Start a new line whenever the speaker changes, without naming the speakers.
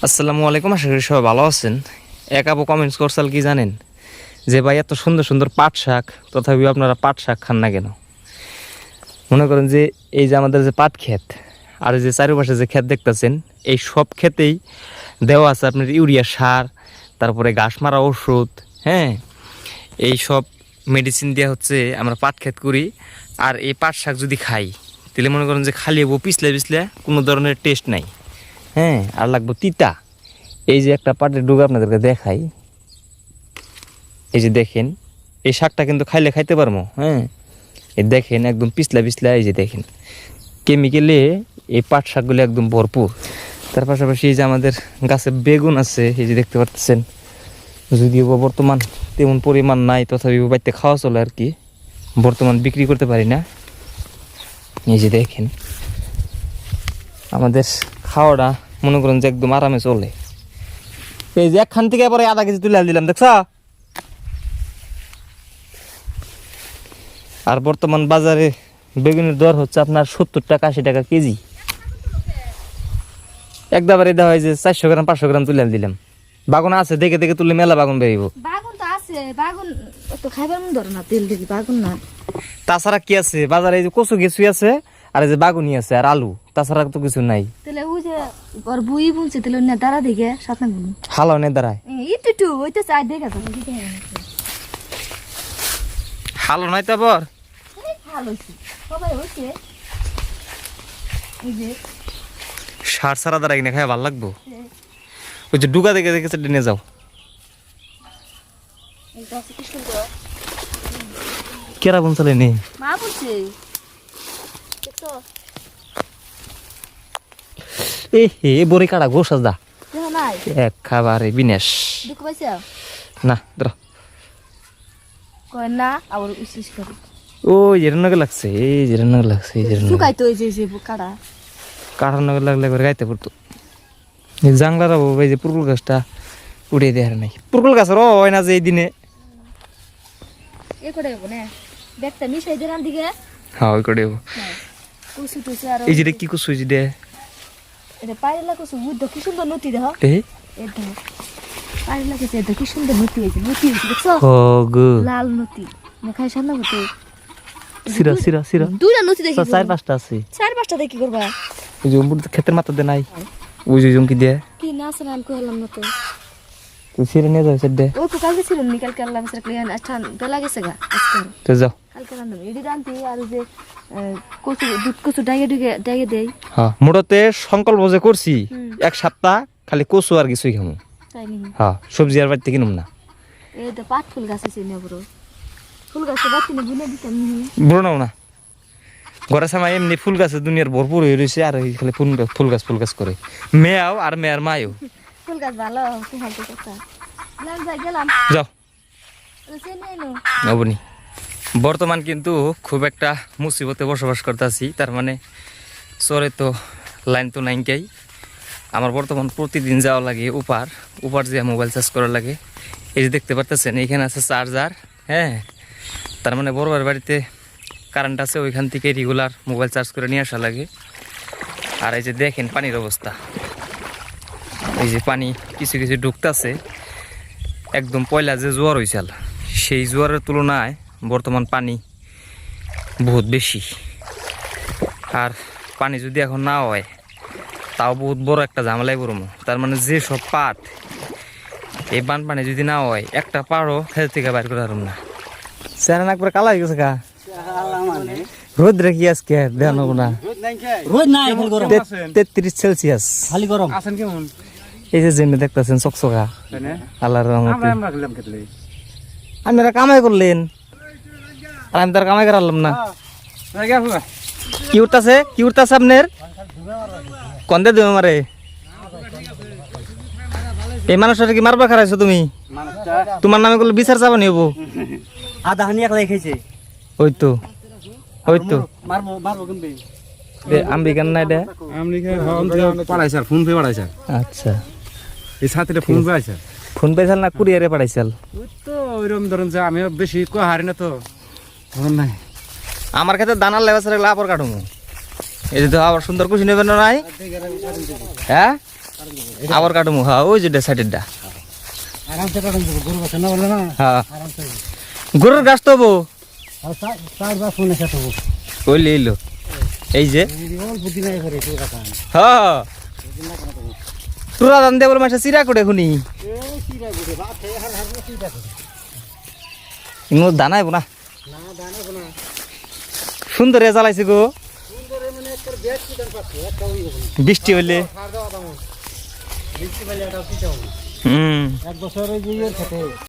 আসসালামু আলাইকুম, আশা করি সবাই ভালো আছেন। এক আপু কমেন্টস করছাল কি জানেন, যে ভাই এত সুন্দর সুন্দর পাট শাক, তথাপি আপনারা পাট শাক খান না কেন? মনে করেন যে এই যে আমাদের যে পাট ক্ষেত আর এই যে চারিপাশে যে ক্ষেত দেখতেছেন, এই সব ক্ষেতেই দেওয়া আছে আপনার ইউরিয়া সার, তারপরে ঘাস মারা ওষুধ, হ্যাঁ, এই সব মেডিসিন দেওয়া হচ্ছে। আমরা পাট ক্ষেত করি, আর এই পাট শাক যদি খাই তাহলে মনে করেন যে খালি হবো পিছলে পিছলে, কোনো ধরনের টেস্ট নাই, হ্যাঁ, আর লাগবো তিতা। এই যে একটা পাটের ডুগা আপনাদেরকে দেখাই, এই যে দেখেন, এই শাকটা কিন্তু খাইলে খাইতে পারবো, হ্যাঁ, এই দেখেন একদম পিছলা পিছলা, এই যে দেখেন কেমিক্যালে এই পাট শাকগুলো একদম ভরপুর। তার পাশাপাশি এই যে আমাদের গাছে বেগুন আছে, এই যে দেখতে পাচ্ছেন, যদিও বর্তমান তেমন পরিমাণ নাই, তথাপি বাড়িতে খাওয়া চলে আর কি, বর্তমান বিক্রি করতে পারি না। এই যে দেখেন আমাদের খাওয়াটা মনে করেন যে একদম আরামে চলে। এই যে একখান থেকে এবারে আধা কেজি তুলে দিলাম, দেখছ? আর বর্তমান বাজারে বেগুনের দর হচ্ছে আপনার 70 টাকা 80 টাকা কেজি। একবারে দেওয়া হয় যে 400 গ্রাম 500 গ্রাম তুলে দিলাম। বাগুন আছে, দেখে দেখে তুললে মেলা বাগুন বেরিব।
বাগুন তো আছে, বাগুন তো খাইবার মন ধরে না, তেল দেখি বাগুন না।
তাছাড়া কি আছে বাজারে? এই যে কচু কিছু আছে, আর এই যে বাগুনি আছে, আর আলু, তাছাড়া তো কিছু নাই।
তাহলে ওই যে ওর বুই বুনছে, তাহলে না দাঁড়া দেখে সাত না বুন
হালো নে দাঁড়ায়,
একটু একটু ওইটা চাই দেখা যাবে।
হালো নয় তো আবার
ভালো হয়েছে, সবাই হয়েছে। এই যে
সার সারা দাঁড়াই কিনে খাই ভালো লাগবো। ওই যে ডুগা দেখে দেখে নিয়ে যাও।
এইটা আছে কি সুন্দর,
কেরা বুন চলে নেই
মা বলছে দেখছো,
এ হে বড়ি কাটা গোস দা
দেখো নাই
এক খাবারে বিনেশ
দেখো পাইছে
না ধরো।
কয় না আবার উচিস করে
ওই যেরকম নগে লাগছে, এই যেরকম নগে লাগছে, এই যেরকম
শুকাই তো, এই যে কাটা
কাটার নগে লাগলে করে গাইতে পড়তো। এই জাংলার এই যে পুরকুল গাছটা উড়িয়ে দেওয়ার নাই, পুরকুল গাছ র হয় না যে এই দিনে।
এ করে দেবো না, দেখতে মিশাই দিলাম দিকে।
হ্যাঁ ওই করে
কুচু টুচু আর
এই যে কি কুসু দে
এটা পাইলা কুচু বুদ্ধ কি সুন্দর নতি দেখো,
এই
এই দেখো পাইলা কুচু, এটা কি সুন্দর নতি হয়েছে, নতি হয়েছে দেখছো,
ও গো
লাল নতি খাই সামনে হতো।
সিরা সিরা সিরা
দুইটা নতি দেখি,
চার পাঁচটা আছে।
চার পাঁচটা দেখি করবা,
ওই যে ক্ষেতের মাথা দে নাই, ওই যে জমকি দিয়ে
কি না আছে, আমি কইলাম না তো।
তুই সিরে নিয়ে যাও সেট দে,
ওই কালকে ছিল নি, কালকে আল্লাহ মিসরা ক্লিয়ার আচ্ছা বেলা গেছে গা আজকে,
তো যাও।
কালকে রান্না এডি রান্তি আর যে কচু দুধ কচু ডাইয়ে ডাইয়ে দেই।
হ্যাঁ মোটাতে সংকল্প যে করছি এক সপ্তাহ খালি কচু আর কিছুই খামু।
তাই নি
হ্যাঁ সবজি আর বাড়িতে কিনুম না।
এই তো পাট ফুল গাছ আছে না বড়, ফুল গাছ বাতি না বুনে দিতাম নি।
বুড়ো না ঘরে সামাই এমনি ফুল গাছে দুনিয়ার ভরপুর হয়ে রয়েছে, আর খালি ফুল গাছ করে মেয়াও আর মেয়ার মায়ও।
ফুল গাছ ভালো খুব ভালো কথা লাগ যাই গেলাম
যাও
চেনে নো।
অবনি বর্তমান কিন্তু খুব একটা মুসিবতে বসবাস করতেছি, তার মানে চরে তো লাইন তো নাইনকাই। আমার বর্তমান প্রতিদিন যাওয়া লাগে উপার যে মোবাইল চার্জ করা লাগে। এই যে দেখতে পারতেছেন এখানে আছে চার্জার, হ্যাঁ, তার মানে বড়বার বাড়িতে কারেন্ট আছে, ওইখান থেকে রেগুলার মোবাইল চার্জ করে নিয়ে আসা লাগে। আর এই যে দেখেন পানির অবস্থা, এই যে পানি কিছু কিছু ঢুকতেছে, একদম পয়লা যে জোয়ার হয়েছিল সেই জোয়ারের তুলনায় বর্তমান পানি বহুত বেশি। আর পানি যদি এখন না হয় তাও বহুত বড় একটা ঝামেলায় পড়বো। তার মানে যে সব পাট এই বানপানি যদি না হয় একটা পাড়ও খেতে থেকে বাইর করে পারব না। স্যার না করে কালা হয়ে গেছে গা, রোদ রেখি আজকে দেওয়া নেবো না, 33 সেলসিয়াস
খালি গরম।
আছেন কেমন?
এই যে জেনে দেখতেছেন চকচকা আল্লাহর রহমতে।
আমরা গেলাম খেতলে।
আপনারা কামাই করলেন আর আমি তার কামাই করালাম না। কি উঠতেছে আপনার কন্দে দেবে মারে? এই মানুষটা কি মারবা খারাইছো তুমি? তোমার নামে করলে বিচার চাবা নিব।
আধা হানি একলাই খাইছে।
ওই তো
মারবো মারবো কিন্তু
আমি কেন না এটা
আমেরিকা পাঠাইছে, ফোন পে পাঠাইছে।
আচ্ছা
এই সাথে ফোন পে আছে,
ফোন পাইছাল না কুরিয়ারে পাঠাইছাল?
ওই তো ওইরকম ধরুন যে আমি বেশি হারি না তো ধরুন নাই।
আমার কাছে দানার লেবাস লাভর কাটুমু। এই যে তো আবার সুন্দর কুচি নেবেন নাই, হ্যাঁ আবার কাটুমু হ্যাঁ ওই যে সাইডেরটা
আরামসে কাটুন দেবো গরু বাচ্চা না বলে না
হ্যাঁ
আরামসে
গরুর গাছ তো হবো
আর চার বা ফোনে খেতে হবো
কইলে এলো এই যে
অল্প দিন আগে করে তুই কথা
হ্যাঁ তোরা দান দেবর মাসে চিরা করে এখুনি ইমো দানাইব না সুন্দর রেজাল্ট গো বৃষ্টি হইলে
বৃষ্টি পেলে এটাও কি চাও
হুম
এক বছর ওই যে খেতে